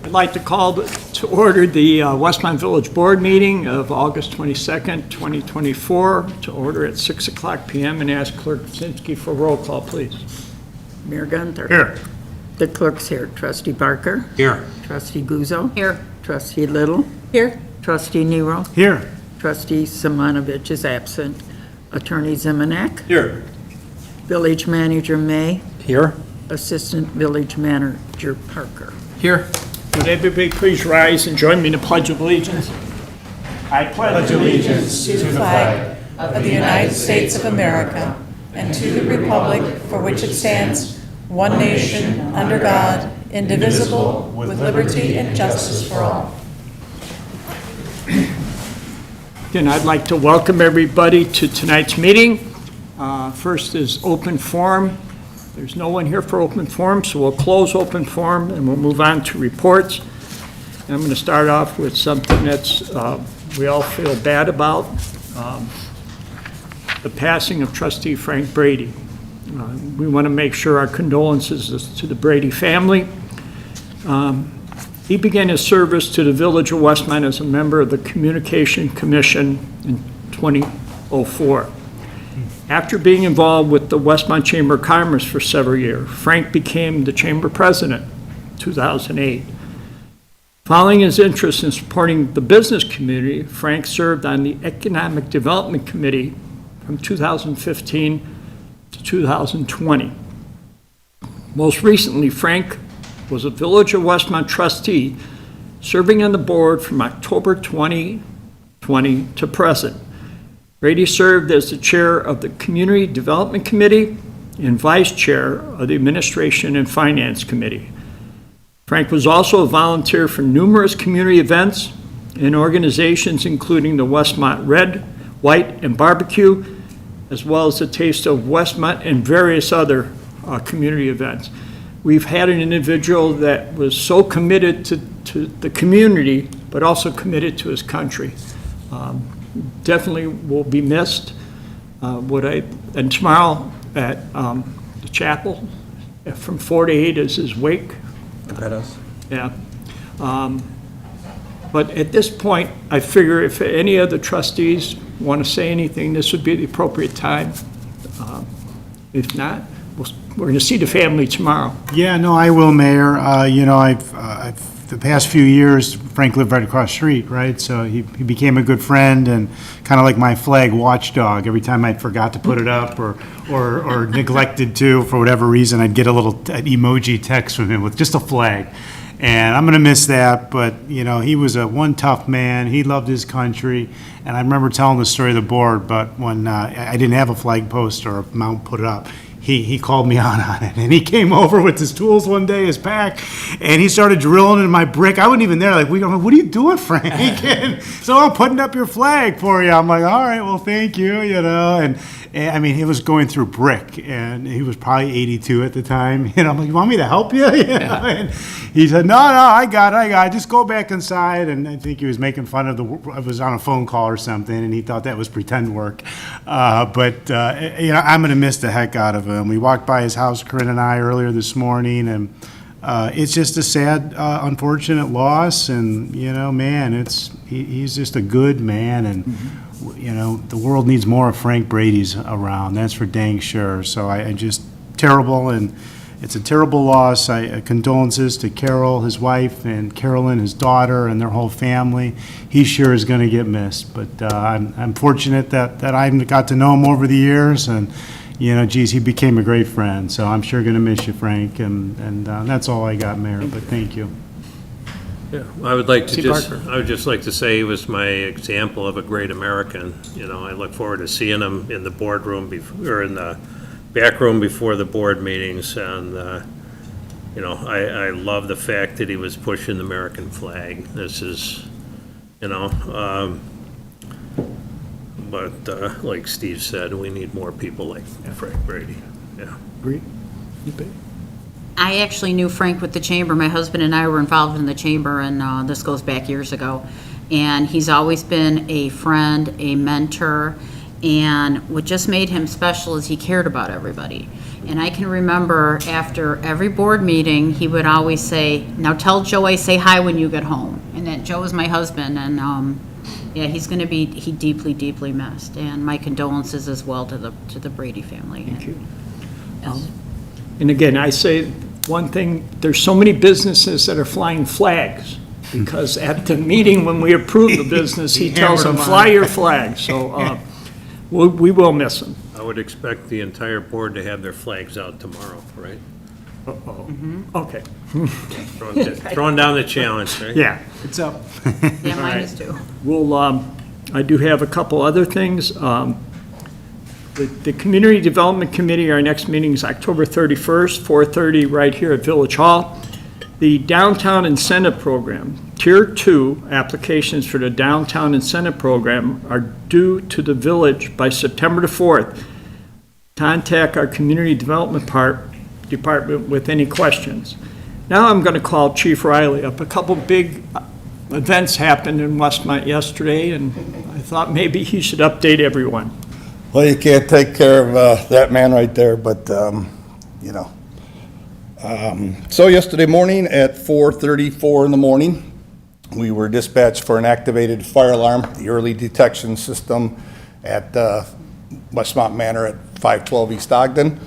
I'd like to call to order the Westmont Village Board meeting of August 22nd, 2024, to order at 6 o'clock p.m. and ask Clerk Kuczynski for a roll call, please. Mayor Gunther. Here. The clerk's here. Trustee Barker. Here. Trustee Guzzo. Here. Trustee Little. Here. Trustee Nero. Here. Trustee Simonovich is absent. Attorney Zemanek. Here. Village Manager May. Here. Assistant Village Manager Parker. Here. Would everybody please rise and join me in the Pledge of Allegiance? I pledge allegiance to the flag of the United States of America and to the republic for which it stands, one nation, under God, indivisible, with liberty and justice for all. Again, I'd like to welcome everybody to tonight's meeting. First is open forum. There's no one here for open forum, so we'll close open forum and we'll move on to reports. And I'm going to start off with something that's we all feel bad about, the passing of Trustee Frank Brady. We want to make sure our condolences to the Brady family. He began his service to the Village of Westmont as a member of the Communication Commission in 2004. After being involved with the Westmont Chamber of Commerce for several years, Frank became the Chamber President in 2008. Following his interest in supporting the business community, Frank served on the Economic Development Committee from 2015 to 2020. Most recently, Frank was a Village of Westmont trustee, serving on the board from October 2020 to present. Brady served as the chair of the Community Development Committee and vice chair of the Administration and Finance Committee. Frank was also a volunteer for numerous community events and organizations, including the Westmont Red, White, and Barbecue, as well as the Taste of Westmont and various other community events. We've had an individual that was so committed to the community, but also committed to his country. Definitely will be missed. And tomorrow at the chapel, from 4 to 8 is his wake. Yeah. But at this point, I figure if any of the trustees want to say anything, this would be the appropriate time. If not, we're going to see the family tomorrow. Yeah, no, I will, Mayor. I've the past few years, Frank lived right across the street, right? So he became a good friend and kind of like my flag watchdog. Every time I forgot to put it up or neglected to, for whatever reason, I'd get an emoji text from him with just a flag. And I'm going to miss that, but, he was one tough man. He loved his country. And I remember telling the story of the board, but when I didn't have a flag post or a mount put up, he called me on it, and he came over with his tools one day, his pack, and he started drilling in my brick. I wasn't even there. Like, what are you doing, Frank? And so I'm putting up your flag for you. I'm like, all right, well, thank you, And I mean, he was going through brick, and he was probably 82 at the time. I'm like, you want me to help you? And he said, no, I got it. Just go back inside. And I think he was making fun of I was on a phone call or something, and he thought that was pretend work. I'm going to miss the heck out of him. We walked by his house, Corinne and I, earlier this morning, and it's just a sad, unfortunate loss. And man, he's just a good man, and the world needs more of Frank Brady's around. That's for dang sure. So I just terrible, and it's a terrible loss. Condolences to Carol, his wife, and Carolyn, his daughter, and their whole family. He sure is going to get missed. But I'm fortunate that I got to know him over the years, and he became a great friend. So I'm sure going to miss you, Frank, and that's all I got, Mayor. But thank you. Yeah, I would just like to say he was my example of a great American. I look forward to seeing him in the boardroom or in the back room before the board meetings, and I love the fact that he was pushing the American flag. This is, but like Steve said, we need more people like Frank Brady. Yeah. Agree. I actually knew Frank with the chamber. My husband and I were involved in the chamber, and this goes back years ago. And he's always been a friend, a mentor, and what just made him special is he cared about everybody. And I can remember after every board meeting, he would always say, "Now tell Joe I say hi when you get home." And that Joe is my husband, and yeah, he deeply, deeply missed. And my condolences as well to the Brady family. Thank you. And again, I say one thing, there's so many businesses that are flying flags, because at the meeting when we approve the business, he tells them, fly your flag. So we will miss him. I would expect the entire board to have their flags out tomorrow, right? Okay, Throwing down the challenge, right? yeah. It's up. Yeah, mine is too. We'll, I do have a couple other things. The Community Development Committee, our next meeting is October 31st, 4:30, right here at Village Hall. The Downtown Incentive Program, Tier 2 applications for the Downtown Incentive Program are due to the village by September the 4th. Contact our Community Development Department with any questions. Now I'm going to call Chief Riley up. A couple big events happened in Westmont yesterday, and I thought maybe he should update everyone. Well, you can't take care of that man right there, but, you know. So yesterday morning at 4:34 in the morning, we were dispatched for an activated fire alarm, the early detection system at Westmont Manor at 512 East Ogden.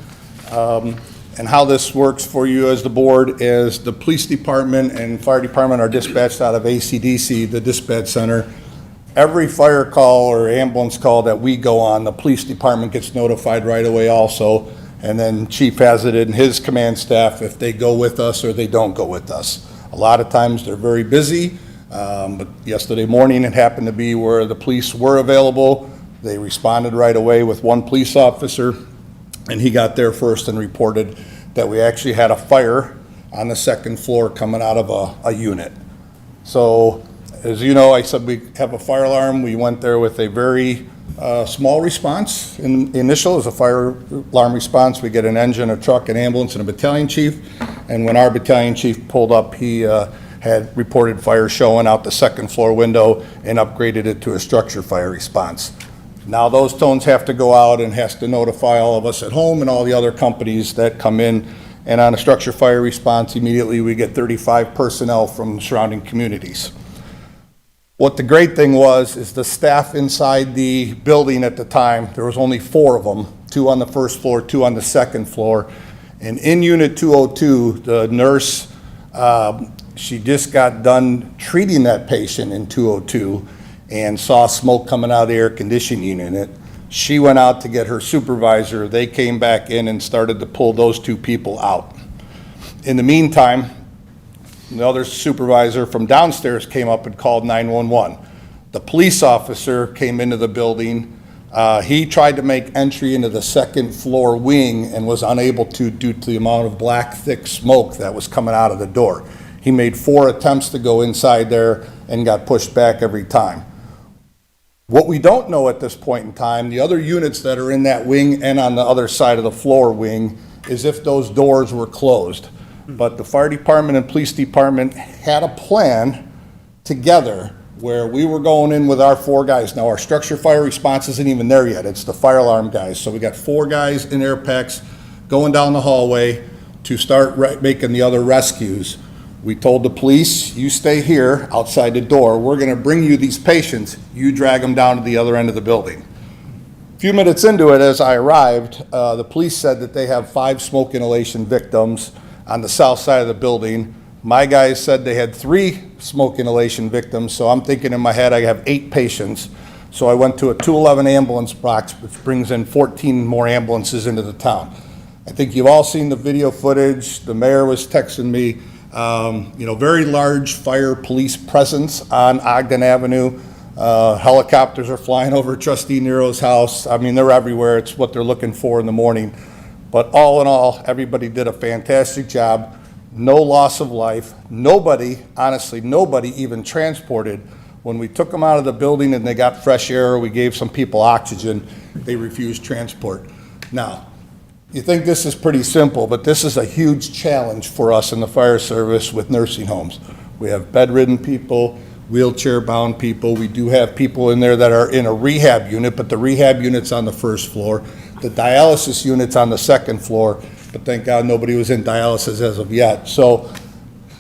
And how this works for you as the board is the police department and fire department are dispatched out of ACDC, the dispatch center. Every fire call or ambulance call that we go on, the police department gets notified right away also. And then chief has it in his command staff if they go with us or they don't go with us. A lot of times they're very busy, but yesterday morning it happened to be where the police were available. They responded right away with one police officer, and he got there first and reported that we actually had a fire on the second floor coming out of a unit. So, as you know, I said we have a fire alarm. We went there with a very small response. Initial is a fire alarm response. We get an engine, a truck, an ambulance, and a battalion chief. And when our battalion chief pulled up, he had reported fire showing out the second floor window and upgraded it to a structure fire response. Now those tones have to go out and has to notify all of us at home and all the other companies that come in. And on a structure fire response, immediately we get 35 personnel from surrounding communities. What the great thing was is the staff inside the building at the time, there was only 4 of them, 2 on the first floor, 2 on the second floor. And in Unit 202, the nurse, she just got done treating that patient in 202 and saw smoke coming out of the air conditioning unit. She went out to get her supervisor. They came back in and started to pull those 2 people out. In the meantime, the other supervisor from downstairs came up and called 911. The police officer came into the building. He tried to make entry into the second floor wing and was unable to due to the amount of black, thick smoke that was coming out of the door. He made 4 attempts to go inside there and got pushed back every time. What we don't know at this point in time, the other units that are in that wing and on the other side of the floor wing, is if those doors were closed. But the fire department and police department had a plan together where we were going in with our 4 guys. Now our structure fire response isn't even there yet. It's the fire alarm guys. So we got 4 guys in air packs going down the hallway to start making the other rescues. We told the police, you stay here outside the door. We're going to bring you these patients. You drag them down to the other end of the building. A few minutes into it, as I arrived, the police said that they have 5 smoke inhalation victims on the south side of the building. My guys said they had 3 smoke inhalation victims, so I'm thinking in my head I have 8 patients. So I went to a 211 ambulance box, which brings in 14 more ambulances into the town. I think you've all seen the video footage. The mayor was texting me. Very large fire police presence on Ogden Avenue. Helicopters are flying over Trustee Nero's house. I mean, they're everywhere. It's what they're looking for in the morning. But all in all, everybody did a fantastic job. No loss of life. Nobody, honestly, nobody even transported. When we took them out of the building and they got fresh air, we gave some people oxygen, they refused transport. Now, you think this is pretty simple, but this is a huge challenge for us in the fire service with nursing homes. We have bedridden people, wheelchair-bound people. We do have people in there that are in a rehab unit, but the rehab unit's on the first floor. The dialysis unit's on the second floor. but thank God nobody was in dialysis as of yet. So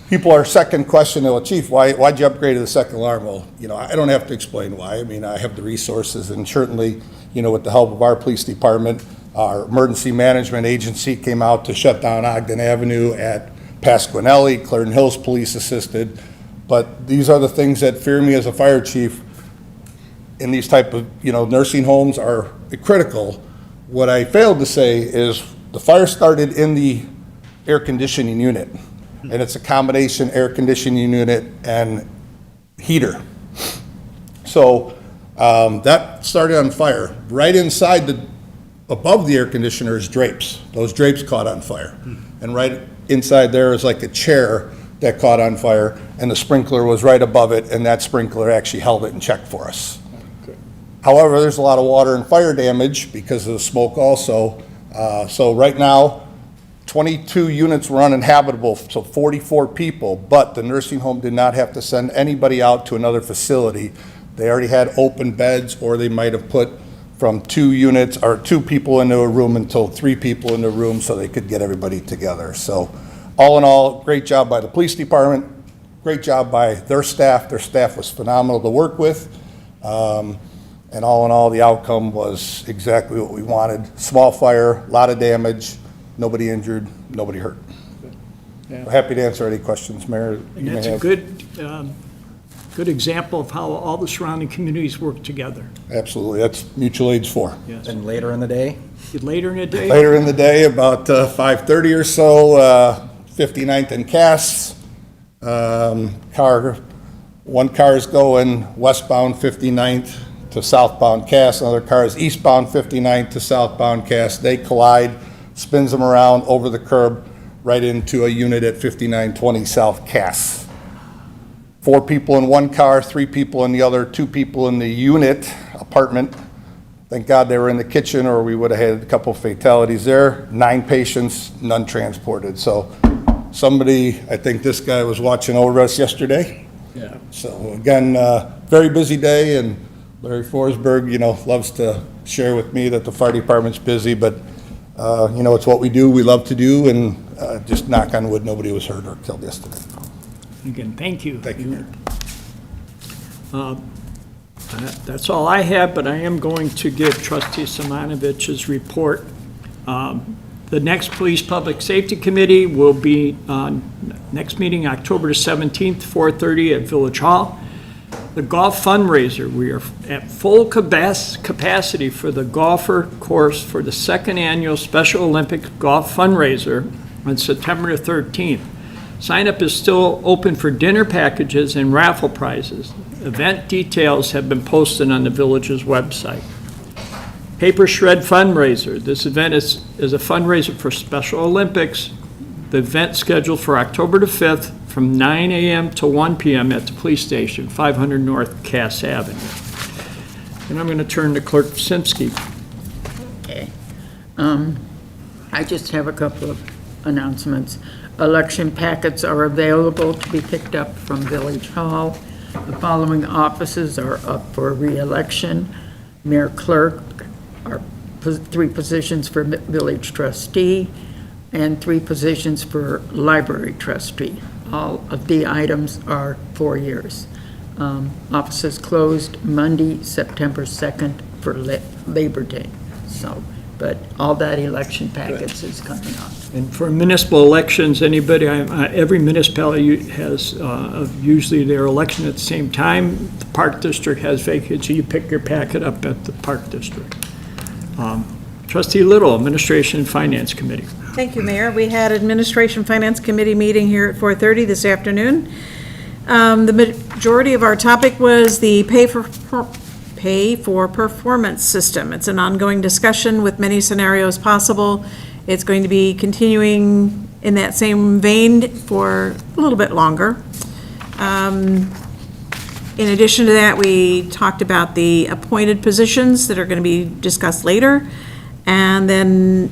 people are second questioning, well, Chief, why'd you upgrade to the second alarm? Well, I don't have to explain why. I mean, I have the resources, and certainly, with the help of our police department, our emergency management agency came out to shut down Ogden Avenue at Pasquinelli. Clarendon Hills Police assisted. But these are the things that fear me as a fire chief in these type of, nursing homes are critical. What I failed to say is the fire started in the air conditioning unit. And it's a combination air conditioning unit and heater. So that started on fire. Right inside above the air conditioner is drapes. Those drapes caught on fire. And right inside there is like a chair that caught on fire, and the sprinkler was right above it, and that sprinkler actually held it in check for us. However, there's a lot of water and fire damage because of the smoke also. So right now, 22 units were uninhabitable, so 44 people, but the nursing home did not have to send anybody out to another facility. They already had open beds, or they might have put from 2 units or 2 people into a room until 3 people in the room so they could get everybody together. So all in all, great job by the police department, great job by their staff. Their staff was phenomenal to work with. And all in all, the outcome was exactly what we wanted. Small fire, a lot of damage, nobody injured, nobody hurt. Yeah. We're happy to answer any questions, Mayor. And you may that's a have. good example of how all the surrounding communities work together. Absolutely, that's mutual aid's for. Yes. And later in the day? Later in the day? Later in the day, about 5:30 or so, 59th and Cass, one car is going westbound 59th to southbound Cass, another car is eastbound 59th to southbound Cass. They collide, spins them around over the curb, right into a unit at 5920 South Cass. 4 people in one car, 3 people in the other, 2 people in the unit apartment. Thank God they were in the kitchen, or we would have had a couple fatalities there. 9 patients, none transported. So somebody, I think this guy was watching over us yesterday. Yeah. So again, very busy day, and Larry Forsberg, loves to share with me that the fire department's busy, but it's what we do, we love to do, and just knock on wood, nobody was hurt or killed yesterday. Again, thank you. Thank you, Mayor. That's all I have, but I am going to give Trustee Simonovich's report. The next Police Public Safety Committee will be next meeting October the 17th, 4:30 at Village Hall. The golf fundraiser, we are at full capacity for the golfer course for the 2nd annual Special Olympics Golf Fundraiser on September the 13th. Sign-up is still open for dinner packages and raffle prizes. Event details have been posted on the village's website. Paper Shred fundraiser. This event is a fundraiser for Special Olympics. The event scheduled for October the 5th from 9 a.m. to 1 p.m. at the police station, 500 North Cass Avenue. And I'm going to turn to Clerk Simsky. Okay. I just have a couple of announcements. Election packets are available to be picked up from Village Hall. The following offices are up for re-election. Mayor Clerk, 3 positions for Village Trustee, and 3 positions for Library Trustee. All of the items are 4 years. Offices closed Monday, September 2nd for Labor Day. So, but all that election packets is coming up. And for municipal elections, every municipality has usually their election at the same time. The Park District has vacancy. You pick your packet up at the Park District. Trustee Little, Administration and Finance Committee. Thank you, Mayor. We had Administration Finance Committee meeting here at 4:30 this afternoon. The majority of our topic was the pay for performance system. It's an ongoing discussion with many scenarios possible. It's going to be continuing in that same vein for a little bit longer. In addition to that, we talked about the appointed positions that are going to be discussed later. And then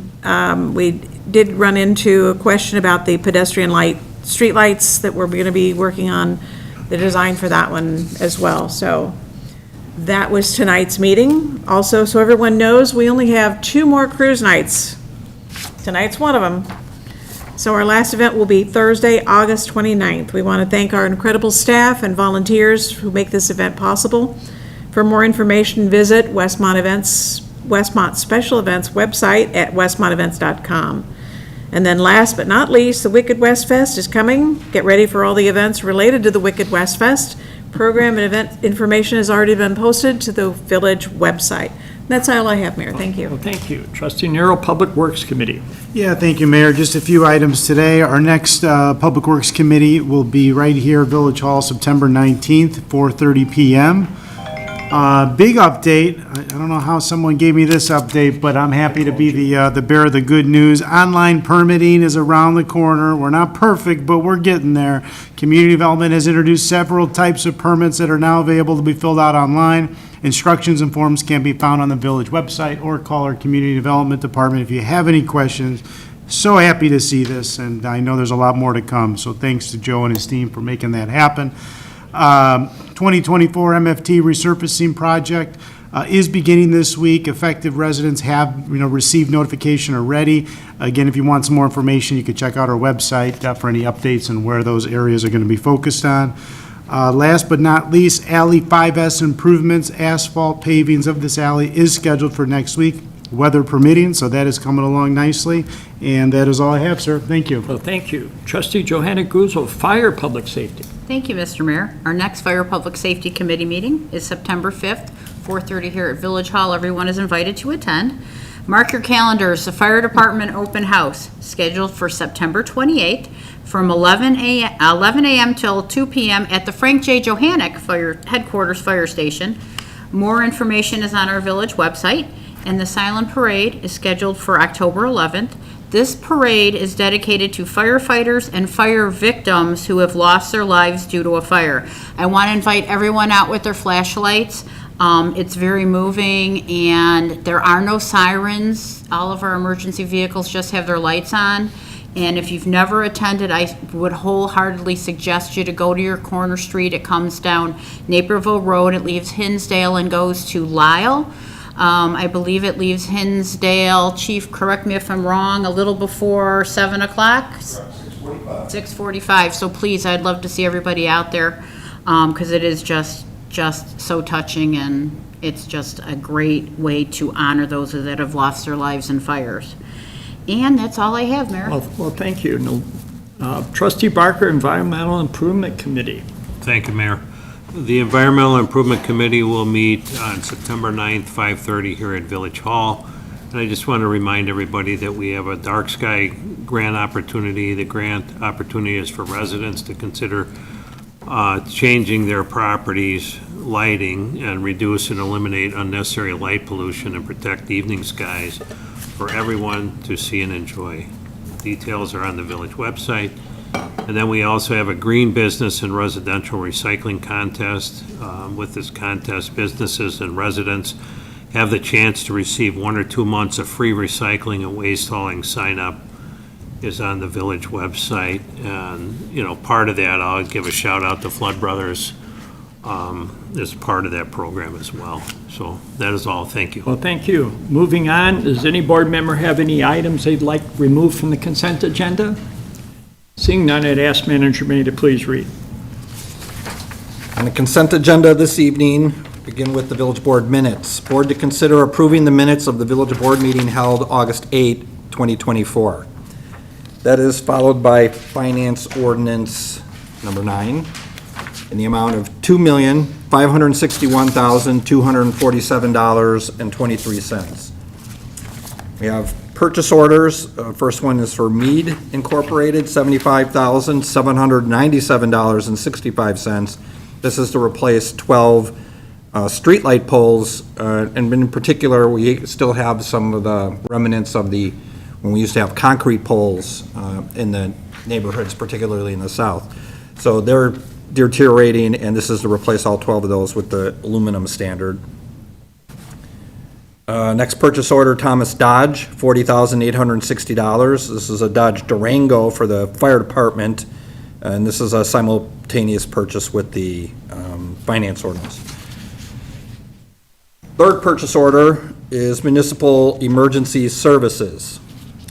we did run into a question about the pedestrian streetlights that we're going to be working on the design for that one as well. So that was tonight's meeting. Also, so everyone knows, we only have 2 more cruise nights Tonight's one of them. So our last event will be Thursday, August 29th. We want to thank our incredible staff and volunteers who make this event possible. For more information, visit Westmont Special Events website at westmontevents.com. And then last but not least, the Wicked West Fest is coming. Get ready for all the events related to the Wicked West Fest. Program and event information has already been posted to the village website. That's all I have, Mayor. Thank you. Well, thank you. Trustee Nero, Public Works Committee. Yeah, thank you, Mayor. Just a few items today. Our next Public Works Committee will be right here, Village Hall, September 19th, 4:30 PM. Big update. I don't know how someone gave me this update, but I'm happy to be the bearer of the good news. Online permitting is around the corner. We're not perfect, but we're getting there. Community Development has introduced several types of permits that are now available to be filled out online. Instructions and forms can be found on the village website or call our Community Development Department if you have any questions. So happy to see this, and I know there's a lot more to come. So thanks to Joe and his team for making that happen. 2024 MFT resurfacing project is beginning this week. Affected residents have, received notification already. Again, if you want some more information, you can check out our website for any updates and where those areas are going to be focused on. Last but not least, Alley 5S improvements, asphalt pavings of this alley is scheduled for next week, weather permitting, so that is coming along nicely. And that is all I have, sir. Thank you. Well, thank you. Trustee Johanna Guzzo, Fire Public Safety. Thank you, Mr. Mayor. Our next Fire Public Safety Committee meeting is September 5th, 4:30 here at Village Hall. Everyone is invited to attend. Mark your calendars. The Fire Department Open House scheduled for September 28th from 11 a.m. till 2 p.m. at the Frank J. Johannick Headquarters Fire Station. More information is on our village website, and the Silent Parade is scheduled for October 11th. This parade is dedicated to firefighters and fire victims who have lost their lives due to a fire. I want to invite everyone out with their flashlights. It's very moving, and there are no sirens. All of our emergency vehicles just have their lights on. And if you've never attended, I would wholeheartedly suggest you to go to your corner street. It comes down Naperville Road. It leaves Hinsdale and goes to Lyle. I believe it leaves Hinsdale, Chief, correct me if I'm wrong, a little before 7 o'clock? 6:45. So please, I'd love to see everybody out there, because it is just so touching, and it's just a great way to honor those that have lost their lives in fires. And that's all I have, Mayor. Well, thank you. Trustee Barker, Environmental Improvement Committee. Thank you, Mayor. The Environmental Improvement Committee will meet on September 9th, 5:30 here at Village Hall. And I just want to remind everybody that we have a dark sky grant opportunity. The grant opportunity is for residents to consider changing their properties' lighting and reduce and eliminate unnecessary light pollution and protect evening skies for everyone to see and enjoy. Details are on the village website. And then we also have a green business and residential recycling contest. With this contest, businesses and residents have the chance to receive 1 or 2 months of free recycling and waste hauling. Sign up is on the village website. And, part of that, I'll give a shout out to Flood Brothers as part of that program as well. So that is all. Thank you. Well, thank you. Moving on, does any board member have any items they'd like removed from the consent agenda? Seeing none, I'd ask Manager May to please read. On the consent agenda this evening, begin with the village board minutes. Board to consider approving the minutes of the village board meeting held August 8, 2024. That is followed by finance ordinance number 9 in the amount of $2,561,247.23. We have purchase orders. First one is for Mead Incorporated, $75,797.65. This is to replace 12 streetlight poles, and in particular, we still have some of the remnants of when we used to have concrete poles in the neighborhoods, particularly in the south. So they're deteriorating, and this is to replace all 12 of those with the aluminum standard. Next purchase order, Thomas Dodge, $40,860. This is a Dodge Durango for the fire department, and this is a simultaneous purchase with the finance ordinance. Third purchase order is Municipal Emergency Services.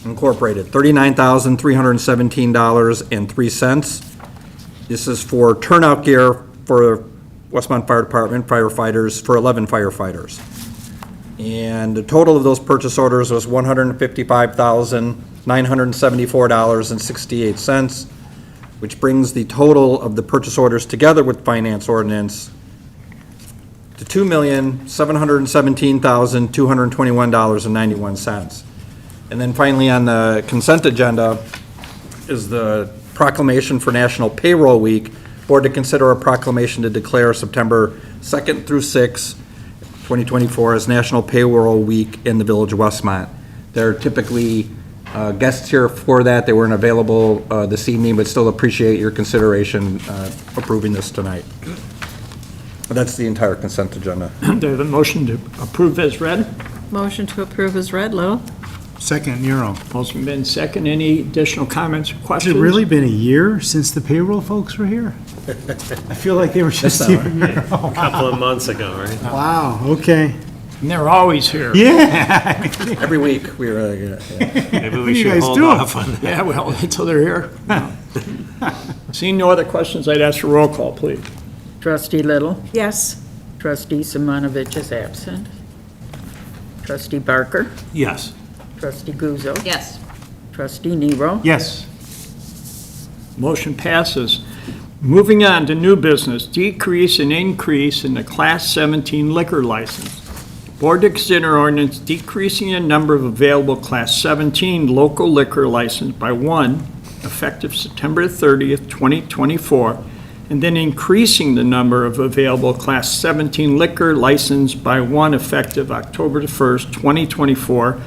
Incorporated, $39,317.03. This is for turnout gear for Westmont Fire Department firefighters, for 11 firefighters. And the total of those purchase orders was $155,974.68, which brings the total of the purchase orders together with finance ordinance to $2,717,221.91. And then finally, on the consent agenda is the proclamation for National Payroll Week. Board to consider a proclamation to declare September 2nd through 6th, 2024 as National Payroll Week in the Village of Westmont. There are typically guests here for that. They weren't available this evening, but still appreciate your consideration approving this tonight. That's the entire consent agenda. Do I have a motion to approve as read? Motion to approve is read, Little. Second, Nero. Motion been second. Any additional comments or Has questions? it really been a year since the payroll folks were here? I feel like they were just here. A couple of months ago, right? Wow, okay. And they're always here. Yeah. Every week, we were, Maybe What we are you should guys hold doing? off on that. Yeah, well, until they're here. Seeing no other questions, I'd ask for roll call, please. Trustee Little, Yes. trustee Simonovich is absent. Trustee Barker, Yes. trustee Guzzo, Yes. trustee Nero. Yes. Motion passes. Moving on to new business, decrease and increase in the Class 17 liquor license. Board to consider ordinance decreasing the number of available Class 17 local liquor license by one, effective September 30th, 2024, and then increasing the number of available Class 17 liquor license by one, effective October the 1st, 2024,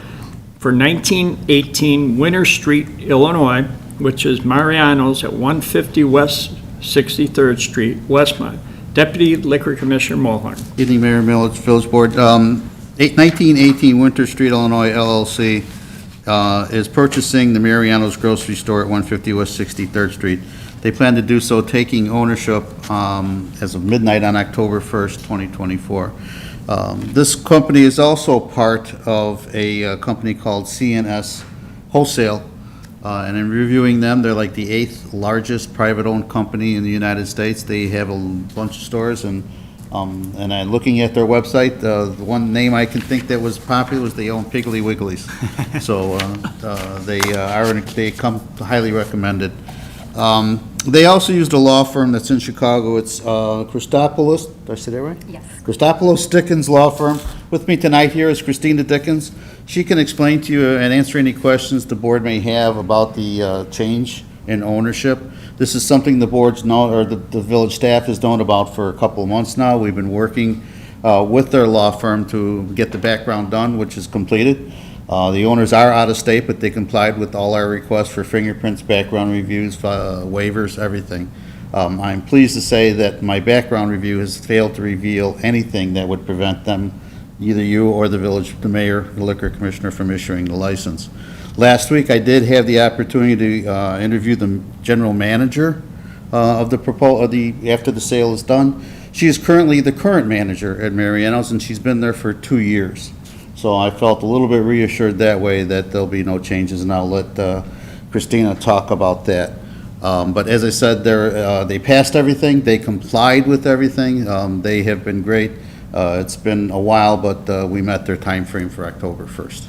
for 1918 Winter Street, Illinois, which is Mariano's at 150 West 63rd Street, Westmont. Deputy Liquor Commissioner Mulhern. Evening, Mayor, Village Board. 1918 Winter Street, Illinois LLC is purchasing the Mariano's Grocery Store at 150 West 63rd Street. They plan to do so taking ownership as of midnight on October 1st, 2024. This company is also part of a company called CNS Wholesale. And in reviewing them, they're like the 8th largest private-owned company in the United States. They have a bunch of stores, and looking at their website, the one name I can think that was popular was they own Piggly Wigglies. So they come highly recommended. They also used a law firm that's in Chicago. It's Christopoulos, did I say that right? Yes. Christopoulos Dickens Law Firm. With me tonight here is Christina Dickens. She can explain to you and answer any questions the board may have about the change in ownership. This is something the board's known, or the village staff has known about for a couple of months now. We've been working with their law firm to get the background done, which is completed. The owners are out of state, but they complied with all our requests for fingerprints, background reviews, waivers, everything. I'm pleased to say that my background review has failed to reveal anything that would prevent them, either you or the mayor, the liquor commissioner, from issuing the license. Last week, I did have the opportunity to interview the general manager after the sale is done. She is currently the current manager at Mariano's, and she's been there for 2 years. So I felt a little bit reassured that way that there'll be no changes, and I'll let Christina talk about that. But as I said, they passed everything, they complied with everything, they have been great. It's been a while, but we met their time frame for October 1st.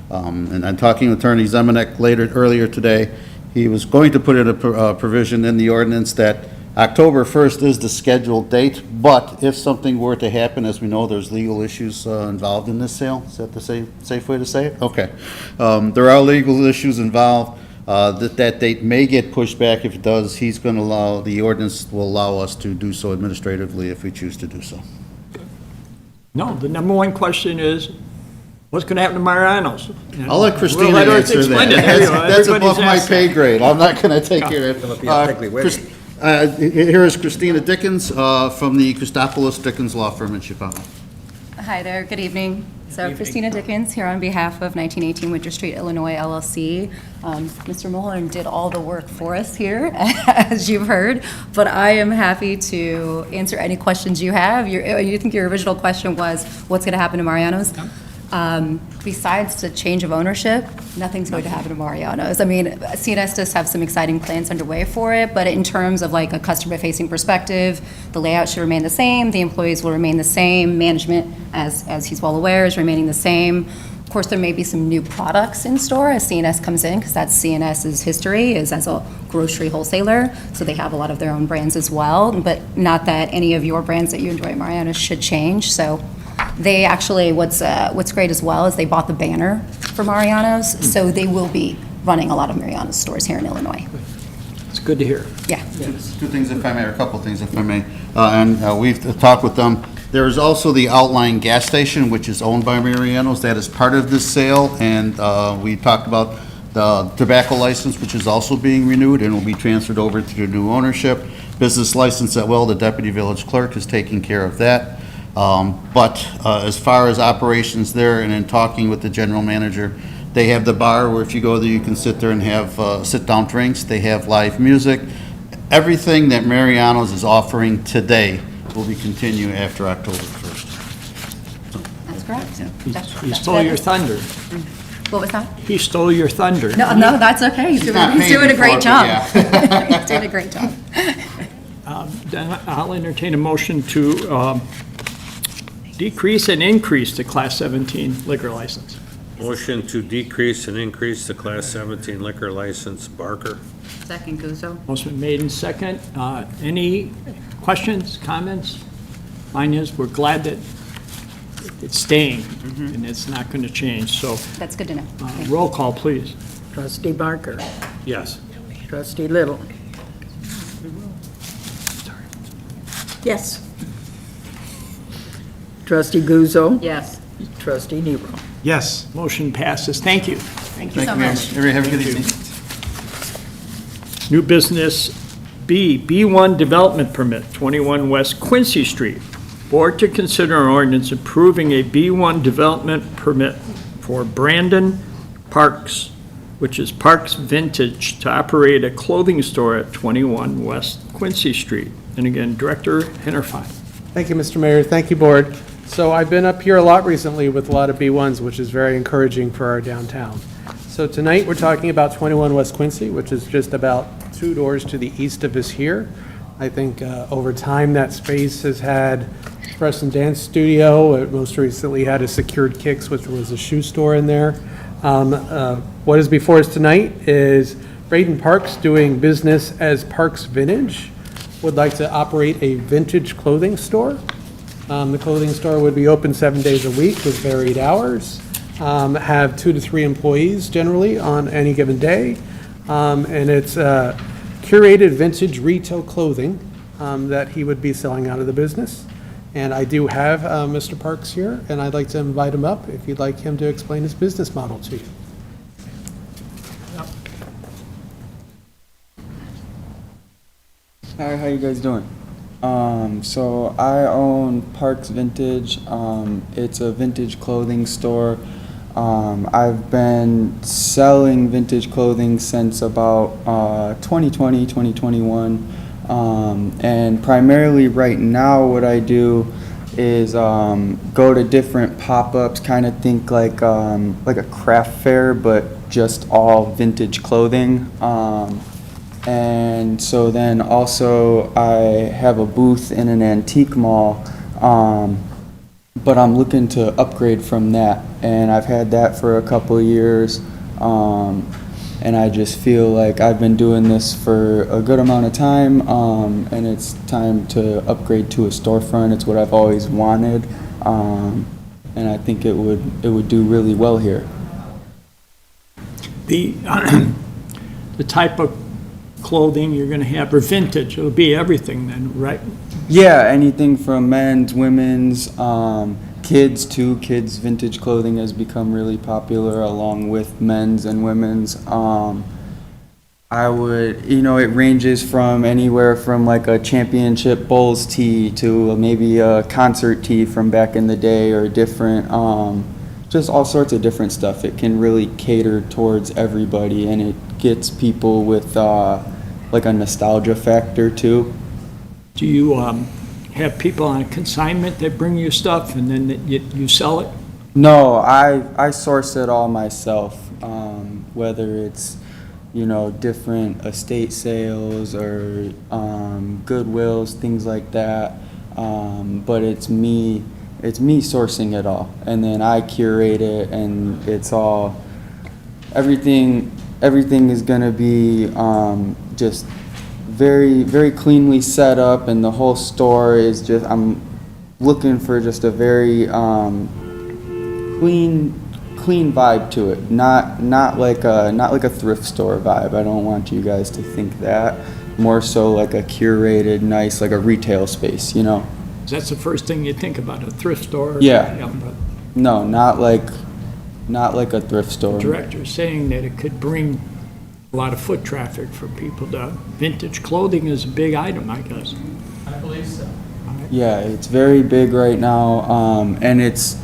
And I'm talking with Attorney Zemanek earlier today. He was going to put in a provision in the ordinance that October 1st is the scheduled date, but if something were to happen, as we know, there's legal issues involved in this sale. Is that the safe way to say it? Okay. There are legal issues involved. That date may get pushed back. If it does, the ordinance will allow us to do so administratively if we choose to do so. No, the number one question is, what's going to happen to Mariano's? I'll let Christina Well, let her answer explain that. it. There you go. That's above Everybody's my asked pay that. grade. I'm not going to take care of It'll be a Piggly Wiggly. Here is Christina Dickens from the Christopoulos Dickens Law Firm in Chicago. Hi there, good evening. So Christina Dickens here on behalf of 1918 Winter Street, Illinois LLC. Mr. Mullen did all the work for us here, as you've heard, but I am happy to answer any questions you have. You think your original question was, what's going to happen to Mariano's? Besides the change of ownership, nothing's going to happen to Mariano's. I mean, CNS does have some exciting plans underway for it, but in terms of like a customer-facing perspective, the layout should remain the same, the employees will remain the same, management, as he's well aware, is remaining the same. Of course, there may be some new products in store as CNS comes in, because that's CNS's history, is as a grocery wholesaler, so they have a lot of their own brands as well, but not that any of your brands that you enjoy at Mariano's should change, so they actually, what's great as well is they bought the banner for Mariano's, so they will be running a lot of Mariano's stores here in Illinois. It's good to hear. Yeah. Two things if I may, or a couple things if I may. And we've talked with them. There is also the outlying gas station, which is owned by Mariano's. That is part of this sale. And we talked about the tobacco license, which is also being renewed and will be transferred over to the new ownership. Business license at will, the deputy village clerk is taking care of that. But as far as operations there, and in talking with the general manager, they have the bar where if you go there, you can sit there and have sit-down drinks. They have live music. Everything that Mariano's is offering today will be continue after October 1st. That's correct. He stole your thunder. What was that? He stole your thunder. No, that's okay. He's not doing paying a great for it, job. but He's doing a great job. Then I'll entertain a motion to decrease and increase the Class 17 liquor license. Motion to decrease and increase the Class 17 liquor license, Barker. Second, Guzzo. Motion been made and second. Any questions, comments? Mine is, we're glad that it's staying, and it's not going to change. So That's good to know. roll call, please. Trustee Barker. Yes. Trustee Little. Yes. Trustee Guzzo. Yes. Trustee Nero. Yes. Motion passes. Thank you. Thank you so Mayor. much. Everybody have a good evening. New business B, B1 Development Permit, 21 West Quincy Street. Board to consider an ordinance approving a B1 development permit for Brandon Parks, which is Parks Vintage, to operate a clothing store at 21 West Quincy Street. And again, Director Hennerfein. Thank you, Mr. Mayor. Thank you, Board. So I've been up here a lot recently with a lot of B1s, which is very encouraging for our downtown. So tonight, we're talking about 21 West Quincy, which is just about 2 doors to the east of us here. I think over time, that space has had Express and Dance Studio. It most recently had a Secured Kicks, which was a shoe store in there. What is before us tonight is Braden Parks, doing business as Parks Vintage, would like to operate a vintage clothing store. The clothing store would be open 7 days a week with varied hours, have 2 to 3 employees generally on any given day, and it's curated vintage retail clothing that he would be selling out of the business. And I do have Mr. Parks here, and I'd like to invite him up if you'd like him to explain his business model to you. Hi, how you guys doing? So I own Parks Vintage. It's a vintage clothing store. I've been selling vintage clothing since about 2020, 2021. And primarily right now what I do is go to different pop-ups, kind of think like a craft fair, but just all vintage clothing. And so then also I have a booth in an antique mall, but I'm looking to upgrade from that. And I've had that for a couple of years, and I just feel like I've been doing this for a good amount of time, and it's time to upgrade to a storefront. It's what I've always wanted, and I think it would do really well here. The type of clothing you're going to have are vintage. It'll be everything then, right? Yeah, anything from men's, women's, kids too. Kids' vintage clothing has become really popular along with men's and women's. I would, it ranges from anywhere from like a championship Bulls tee to maybe a concert tee from back in the day, or different, just all sorts of different stuff. It can really cater towards everybody, and it gets people with like a nostalgia factor too. Do you have people on consignment that bring you stuff and then you sell it? No, I source it all myself, whether it's, different estate sales or Goodwills, things like that. But it's me sourcing it all, and then I curate it, and it's all, everything is gonna be just very, very cleanly set up, and the whole store is just, I'm looking for just a very clean vibe to it, not like a thrift store vibe. I don't want you guys to think that. More so like a curated, nice, like a retail space, That's the first thing you think about, a thrift store? Yeah. But No, not like a thrift store. the director's saying that it could bring a lot of foot traffic for people to, vintage clothing is a big item, I guess. Yeah, it's very big right now, and it's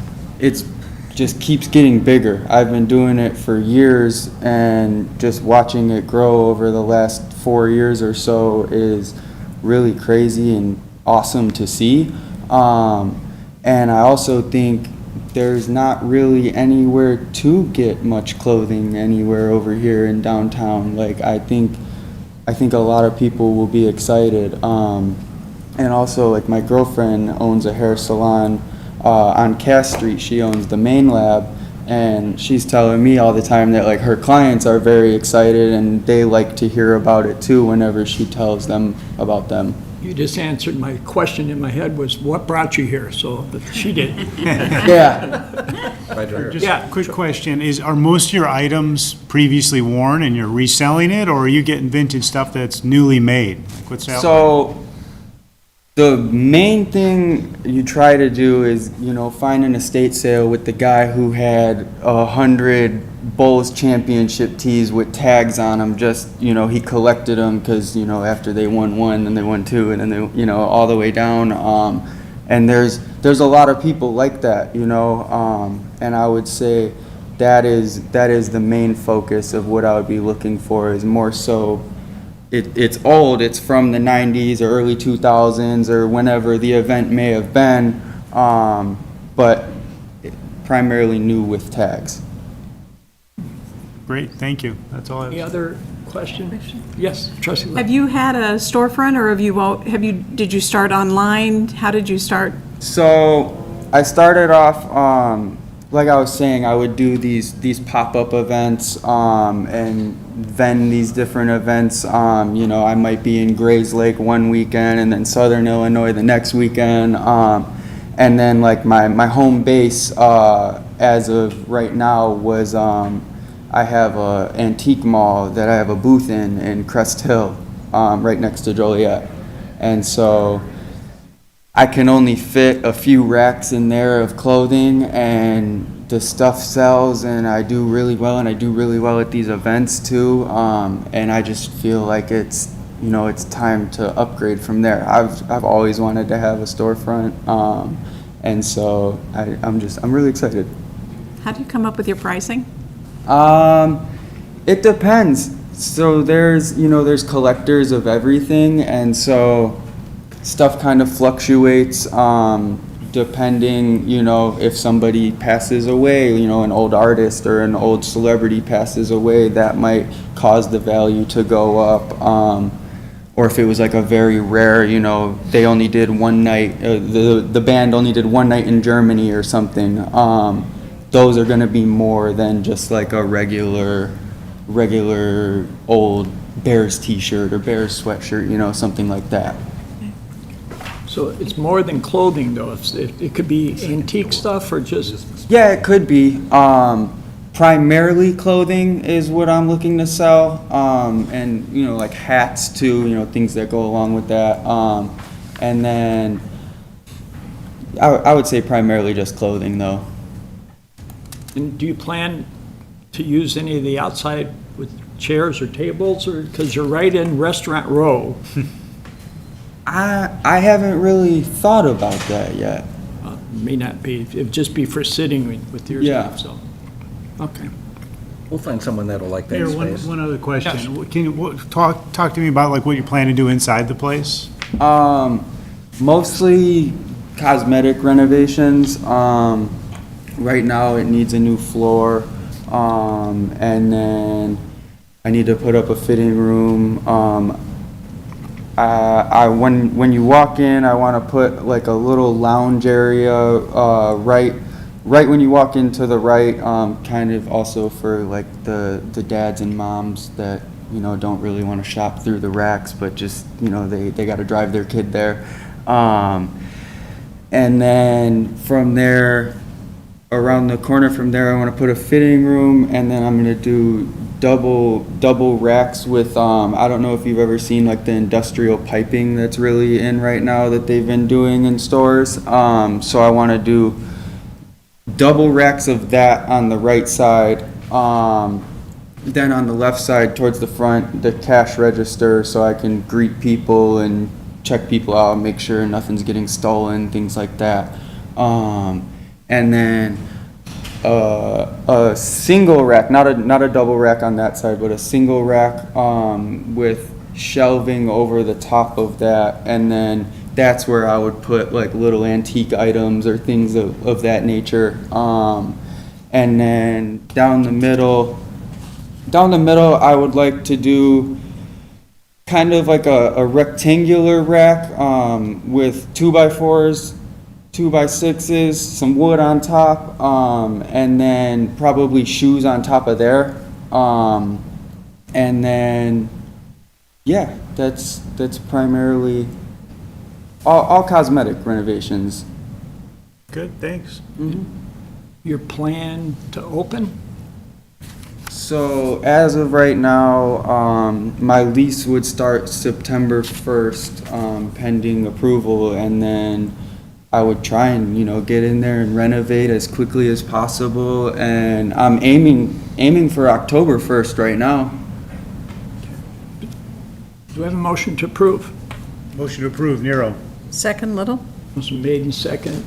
just keeps getting bigger. I've been doing it for years, and just watching it grow over the last 4 years or so is really crazy and awesome to see. And I also think there's not really anywhere to get much clothing anywhere over here in downtown. Like, I think a lot of people will be excited. And also, like, my girlfriend owns a hair salon on Cass Street. She owns the Main Lab, and she's telling me all the time that, like, her clients are very excited, and they like to hear about it too whenever she tells them about them. You just answered my question in my head was, what brought you here? So, but she did. Yeah. Just Yeah. a quick question, are most of your items previously worn and you're reselling it, or are you getting vintage stuff that's newly made? Like, what's that like? So, the main thing you try to do is, find an estate sale with the guy who had 100 Bulls championship tees with tags on them. Just, he collected them because, after they won one, then they won two, and then they, all the way down. And there's a lot of people like that, and I would say that is the main focus of what I would be looking for, is more so. It's old, it's from the 90s or early 2000s or whenever the event may have been, but primarily new with tags. Great, thank you. That's all I have. Any other questions? Yes, trustee Lynn. Have you had a storefront, or did you start online? How did you start? So I started off, like I was saying, I would do these pop-up events and then these different events. I might be in Grays Lake one weekend and then Southern Illinois the next weekend. And then like my home base as of right now was I have a antique mall that I have a booth in Crest Hill, right next to Joliet. And so I can only fit a few racks in there of clothing, and the stuff sells, and I do really well, and I do really well at these events too. And I just feel like it's time to upgrade from there. I've always wanted to have a storefront, and so I'm really excited. How do you come up with your pricing? It depends. So there's collectors of everything, and so stuff kind of fluctuates, depending, if somebody passes away, an old artist or an old celebrity passes away, that might cause the value to go up. Or if it was like a very rare, they only did one night, the band only did one night in Germany or something, those are gonna be more than just like a regular old Bears t-shirt or Bears sweatshirt, something like that. So it's more than clothing, though. It could be antique stuff or just, Yeah, it could be. Primarily clothing is what I'm looking to sell, and like hats too, things that go along with that. And then I would say primarily just clothing though. and do you plan to use any of the outside with chairs or tables, or, because you're right in Restaurant Row? I haven't really thought about that yet. May not be, it'd just be for sitting with your Yeah. stuff, so, okay. We'll find someone that'll like that Mayor, space. one other question. Can you talk to me about like what you plan to do inside the place? Mostly cosmetic renovations, right now it needs a new floor, and then I need to put up a fitting room. When you walk in, I want to put like a little lounge area, right when you walk into the right, kind of also for like the dads and moms that, you know, don't really want to shop through the racks, but just, you know, they got to drive their kid there. And then from there, around the corner from there, I want to put a fitting room, and then I'm going to do double racks with, I don't know if you've ever seen like the industrial piping that's really in right now that they've been doing in stores. So I want to do double racks of that on the right side. Then on the left side towards the front, the cash register, so I can greet people and check people out, make sure nothing's getting stolen, things like that. And then a single rack, not a double rack on that side, but a single rack with shelving over the top of that, and then that's where I would put like little antique items or things of that nature. And then down the middle, I would like to do kind of like a rectangular rack with 2x4s, 2x6s, some wood on top, and then probably shoes on top of there. And then, yeah, that's primarily all cosmetic renovations. Good, thanks. Your plan to open? So as of right now, my lease would start September 1st, pending approval, and then I would try and, you know, get in there and renovate as quickly as possible, and I'm aiming for October 1st right now. Do we have a motion to approve? Motion to approve, Nero. Second, Little? Motion made and second.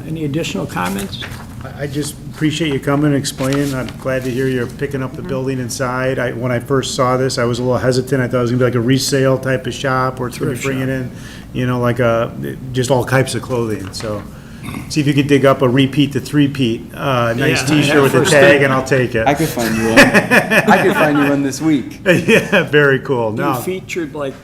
Any additional comments? I just appreciate you coming and explaining. I'm glad to hear you're picking up the building inside. When I first saw this, I was a little hesitant. I thought it was gonna be like a resale type of shop, or it's gonna be Thrift bringing in, you know, like just all types of clothing. So see if you could dig up a repeat to three-peat, nice Yeah, T-shirt with a first tag, thing. and I'll take it. I could find you one. I could find you one this week. Yeah, very cool. You No, featured like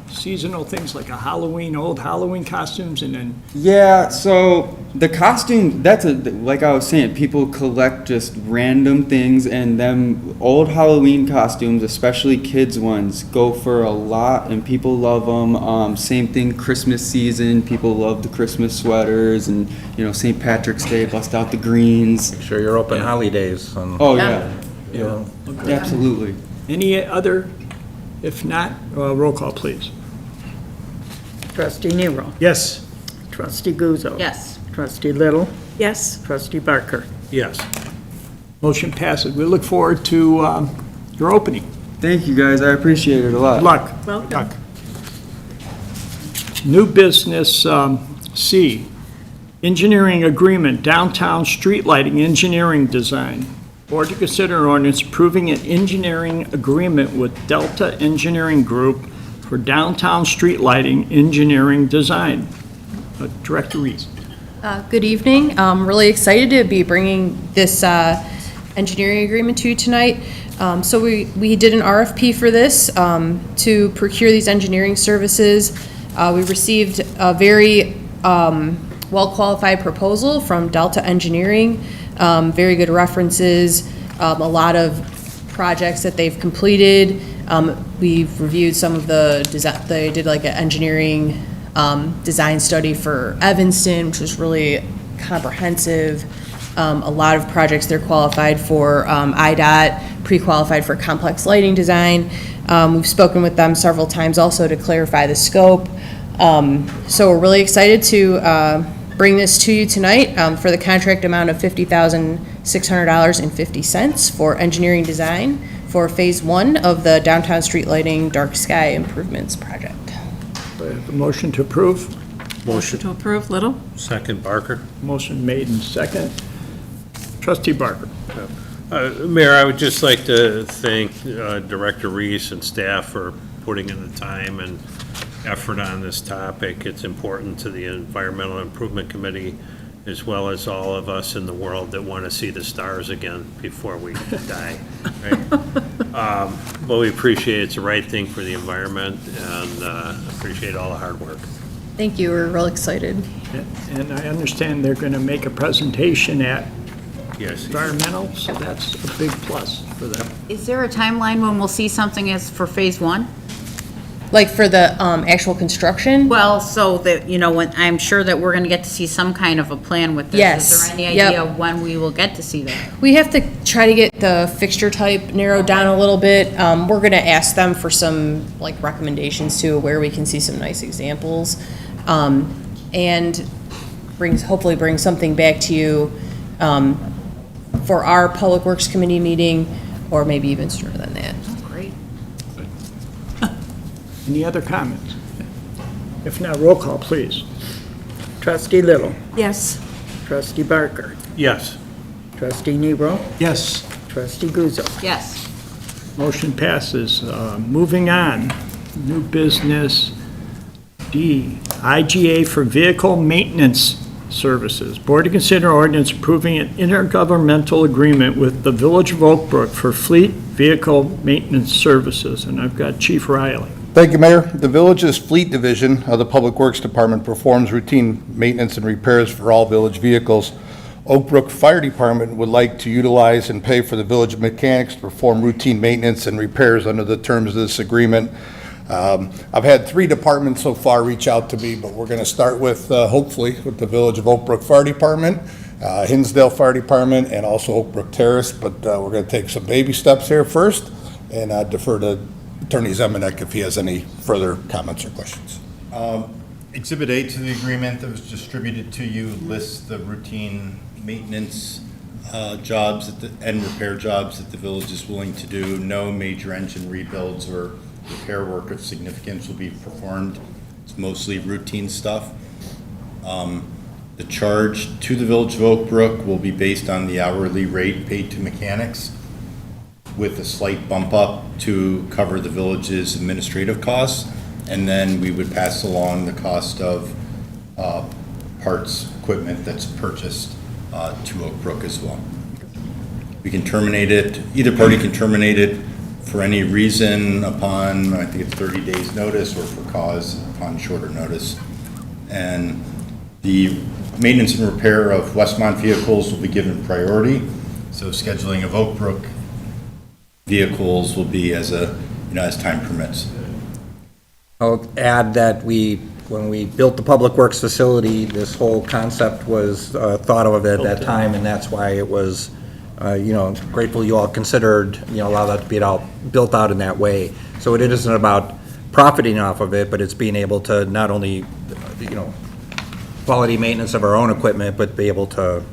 seasonal things like old Halloween costumes, and then Yeah, so the costume, like I was saying, people collect just random things, and them old Halloween costumes, especially kids ones, go for a lot, and people love them. Same thing, Christmas season, people love the Christmas sweaters, and, you know, St. Patrick's Day, bust out the greens. Make sure you're open holidays. Oh, yeah, yeah. absolutely. Any other? If not, roll call, please. Trustee Nero. yes, Trustee Guzzo. Yes. Trustee Little. Yes. Trustee Barker. Yes. Motion passes. We look forward to your opening. Thank you, guys, I appreciate it a lot. Good luck. Welcome. Good luck. New business, C, engineering agreement, downtown street lighting engineering design. Board to consider an ordinance approving an engineering agreement with Delta Engineering Group for downtown street lighting engineering design. Director Reese. Good evening. I'm really excited to be bringing this engineering agreement to you tonight. So we did an RFP for this to procure these engineering services. We received a very well-qualified proposal from Delta Engineering, very good references, a lot of projects that they've completed. We've reviewed some of the design. They did like an engineering design study for Evanston, which was really comprehensive. A lot of projects they're qualified for. IDOT, pre-qualified for complex lighting design. We've spoken with them several times also to clarify the scope. So we're really excited to bring this to you tonight for the contract amount of $50,600.50 for engineering design for Phase 1 of the downtown street lighting dark sky improvements project. Do I have a motion to approve? Motion to approve, Little? Second, Barker. Motion made and second. Trustee Barker. Mayor, I would just like to thank Director Reese and staff for putting in the time and effort on this topic. It's important to the Environmental Improvement Committee as well as all of us in the world that want to see the stars again before we die, right? But we appreciate it's the right thing for the environment, and appreciate all the hard work. Thank you, we're real excited. And I understand they're going to make a presentation at Yes. environmental, so that's a big plus for them. Is there a timeline when we'll see something as for phase one? Like for the actual construction? Well, so that, you know, when, I'm sure that we're gonna get to see some kind of a plan with this. Yes, Is there any yep. idea when we will get to see that? We have to try to get the fixture type narrowed down a little bit. We're gonna ask them for some, like, recommendations too, where we can see some nice examples. And hopefully bring something back to you, for our Public Works Committee meeting, or maybe even sooner than that. Great. Any other comments? If not, roll call, please. Trustee Little. Yes. Trustee Barker. Yes. Trustee Nero. Yes. Trustee Guzzo. Yes. Motion passes. Moving on, new business D, IGA for vehicle maintenance services. Board to consider ordinance approving an intergovernmental agreement with the Village of Oak Brook for fleet vehicle maintenance services. And I've got Chief Riley. Thank you, Mayor. The village's fleet division of the Public Works Department performs routine maintenance and repairs for all village vehicles. Oak Brook Fire Department would like to utilize and pay for the village mechanics to perform routine maintenance and repairs under the terms of this agreement. I've had 3 departments so far reach out to me, but we're going to start with, hopefully, with the Village of Oak Brook Fire Department, Hinsdale Fire Department, and also Oak Brook Terrace, but we're going to take some baby steps here first, and defer to Attorney Zemanek if he has any further comments or questions. Exhibit A to the agreement that was distributed to you lists the routine maintenance jobs and repair jobs that the village is willing to do. No major engine rebuilds or repair work of significance will be performed. It's mostly routine stuff. The charge to the Village of Oak Brook will be based on the hourly rate paid to mechanics, with a slight bump up to cover the village's administrative costs. And then we would pass along the cost of parts, equipment that's purchased to Oak Brook as well. We can terminate it, either party can terminate it for any reason upon, I think it's 30 days notice, or for cause upon shorter notice. And the maintenance and repair of Westmont vehicles will be given priority. So scheduling of Oak Brook vehicles will be as time permits. I'll add that when we built the Public Works facility, this whole concept was thought of at that time, and that's why it was, grateful you all considered, allow that to be built out in that way. So it isn't about profiting off of it, but it's being able to not only, quality maintenance of our own equipment, but be able to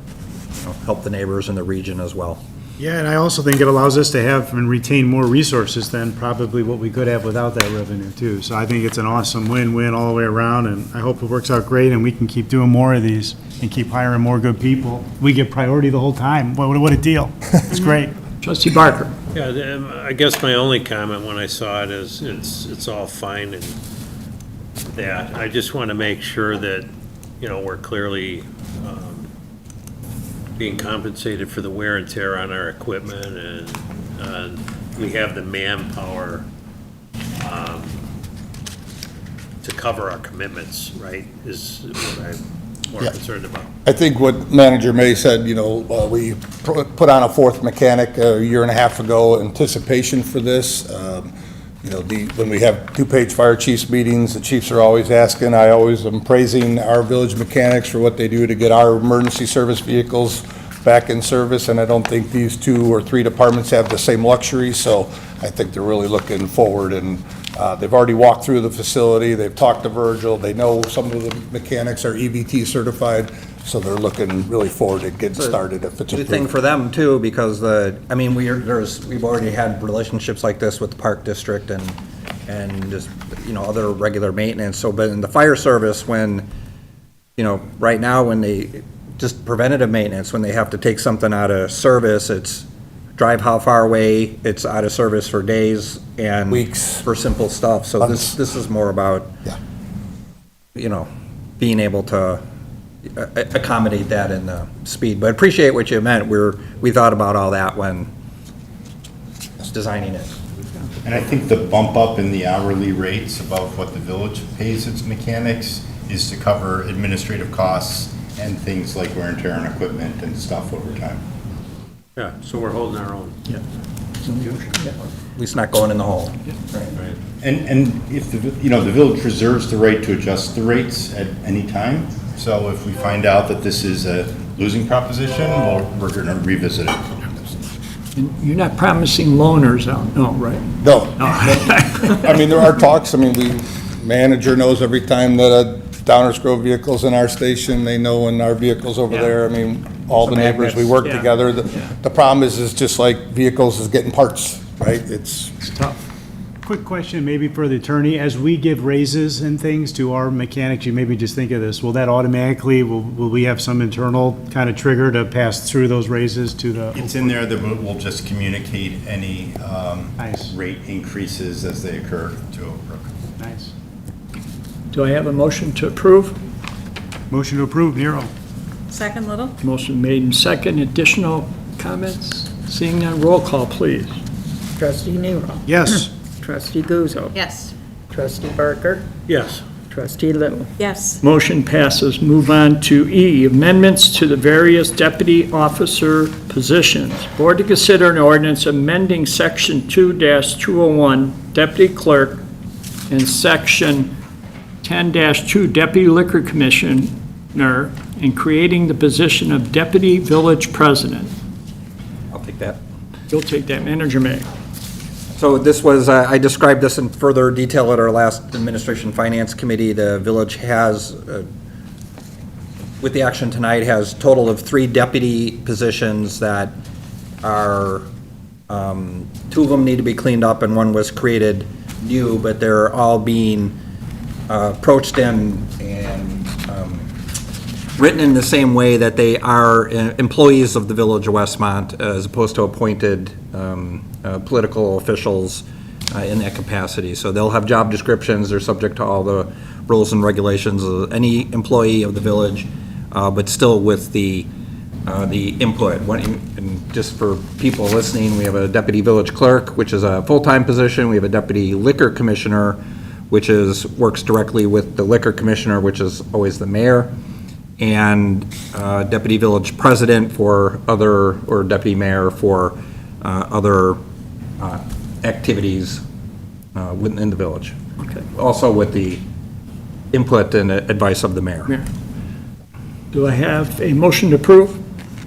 help the neighbors in the region as well. Yeah, and I also think it allows us to have and retain more resources than probably what we could have without that revenue too. So I think it's an awesome win-win all the way around, and I hope it works out great and we can keep doing more of these and keep hiring more good people. We get priority the whole time. What a deal. It's great. Trustee Barker. Yeah, I guess my only comment when I saw it is it's all fine and that. I just want to make sure that, we're clearly being compensated for the wear and tear on our equipment, and we have the manpower to cover our commitments, right, is what I'm more concerned about. I think what Manager May said, we put on a 4th mechanic a year and a half ago, anticipation for this. When we have 2-page fire chiefs meetings, the chiefs are always asking, I always am praising our village mechanics for what they do to get our emergency service vehicles back in service, and I don't think these 2 or 3 departments have the same luxury, so I think they're really looking forward, and they've already walked through the facility, they've talked to Virgil, they know some of the mechanics are EVT certified, so they're looking really forward to getting started if it's Good approved. thing for them too, because we've already had relationships like this with the Park District and just, other regular maintenance. So, but in the fire service, when, right now, when they, just preventative maintenance, when they have to take something out of service, it's drive how far away, it's out of service for days and Weeks. for simple stuff. So this is more about, being able to, accommodate that in the speed. But appreciate what you meant. We thought about all that when designing it. And I think the bump up in the hourly rates above what the village pays its mechanics is to cover administrative costs and things like wear and tear on equipment and stuff over time. Yeah, so we're holding our own. At least not going in the hole. And if, the village reserves the right to adjust the rates at any time. So if we find out that this is a losing proposition, well, we're going to revisit it. And you're not promising loaners out, no, right? No. I mean, there are talks, the manager knows every time that a Downers Grove vehicle's in our station, they know when our vehicle's over there. All the neighbors, we work Yeah. together. The problem is just like vehicles is getting parts, right? It's Tough. Quick question, maybe for the attorney, as we give raises and things to our mechanics, you maybe just think of this, will that automatically, will we have some internal kind of trigger to pass through those raises to the? It's in there that we'll just communicate any Nice. rate increases as they occur to Oakbrook. Nice. Do I have a motion to approve? Motion to approve, Nero. Second, Little? Motion made in second. Additional comments? Seeing none, roll call, please. Trustee Nero. Yes. Trustee Guzzo. Yes. Trustee Barker. Yes. Trustee Little. Yes. Motion passes. Move on to E, amendments to the various deputy officer positions. Board to consider an ordinance amending Section 2-201, deputy clerk, and Section 10-2, deputy liquor commissioner, and creating the position of deputy village president. I'll take that. You'll take that, Manager May. So this was, I described this in further detail at our last Administration Finance Committee. The village has, with the action tonight, has a total of 3 deputy positions that are, 2 of them need to be cleaned up and 1 was created new, but they're all being approached and written in the same way that they are employees of the Village of Westmont as opposed to appointed political officials in that capacity. So they'll have job descriptions, they're subject to all the rules and regulations of any employee of the village, but still with the input. And just for people listening, we have a deputy village clerk, which is a full-time position. We have a deputy liquor commissioner, which works directly with the liquor commissioner, which is always the mayor, and deputy village president for other, or deputy mayor for other activities within the village. Okay. Also with the input and advice of the mayor. Mayor. Do I have a motion to approve?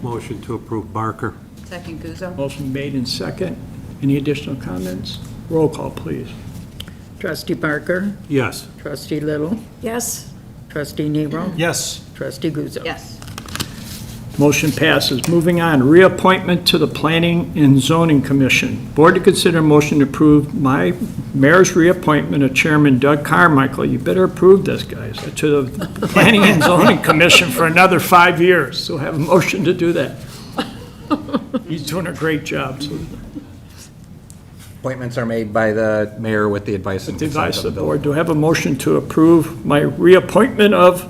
Motion to approve Barker. Second Guzzo. Motion made in second. Any additional comments? Roll call, please. Trustee Barker. Yes. Trustee Little. Yes. Trustee Nero. Yes. Trustee Guzzo. Yes. Motion passes. Moving on, reappointment to the Planning and Zoning Commission. Board to consider motion to approve my mayor's reappointment of Chairman Doug Carmichael. You better approve this, guys, to the Planning and Zoning Commission for another 5 years. So have a motion to do that. He's doing a great job. So Appointments are made by the mayor with the advice and the consent advice of of the the board, village. do I have a motion to approve my reappointment of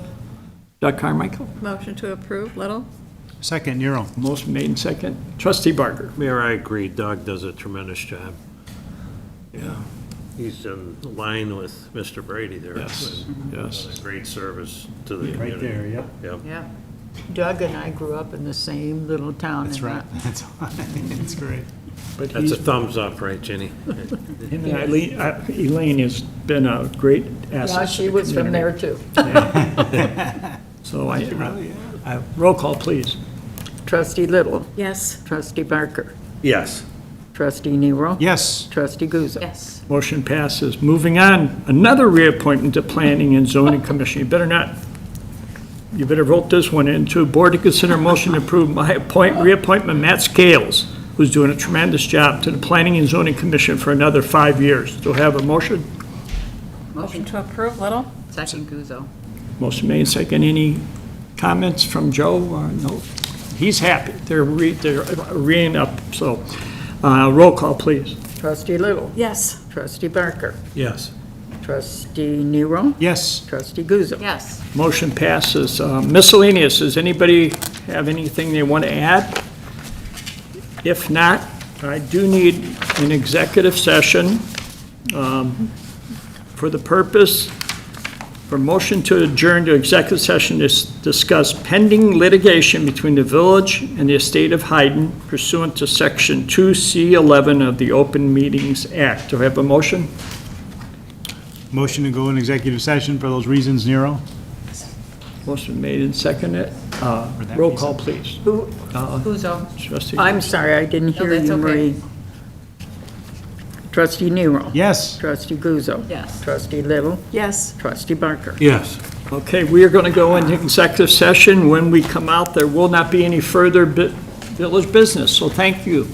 Doug Carmichael? Motion to approve, Little? Second, Nero. Motion made in second. Trustee Barker. Mayor, I agree. Doug does a tremendous job. Yeah. He's in line with Mr. Brady there. Yes, yes. Great service to the Right community. there, yep. Yep. Yeah. Doug and I grew up in the same little town. That's and right. That's great. But That's he's, a thumbs up, right, Jenny? him and Elaine has been a great asset. Yeah, to she the was from there community. too. So roll call, please. Trustee Little. Yes. Trustee Barker. Yes. Trustee Nero. Yes. Trustee Guzzo. Yes. Motion passes. Moving on, another reappointment to Planning and Zoning Commission. You better vote this one in too. Board to consider motion to approve my reappointment, Matt Scales, who's doing a tremendous job, to the Planning and Zoning Commission for another 5 years. Do I have a motion? Motion to approve, Little? Second Guzzo. Motion made, second. Any comments from Joe? No? He's happy. They're reing up, so roll call, please. Trustee Little. Yes. Trustee Barker. Yes. Trustee Nero? Yes. Trustee Guzzo? Yes. Motion passes. Miscellaneous, does anybody have anything they want to add? If not, I do need an executive session for the purpose, for motion to adjourn to executive session to discuss pending litigation between the village and the estate of Hayden pursuant to Section 2C11 of the Open Meetings Act. Do I have a motion? Motion to go in executive session for those reasons, Nero? Motion made and seconded. that Roll reason? call, please. Guzzo? Trustee. I'm sorry, I didn't hear that's you, okay. Marie. Trustee Nero? Yes. Trustee Guzzo? Yes. Trustee Little? Yes. Trustee Barker? Yes. Okay, we are going to go into executive session. When we come out, there will not be any further village business, so thank you.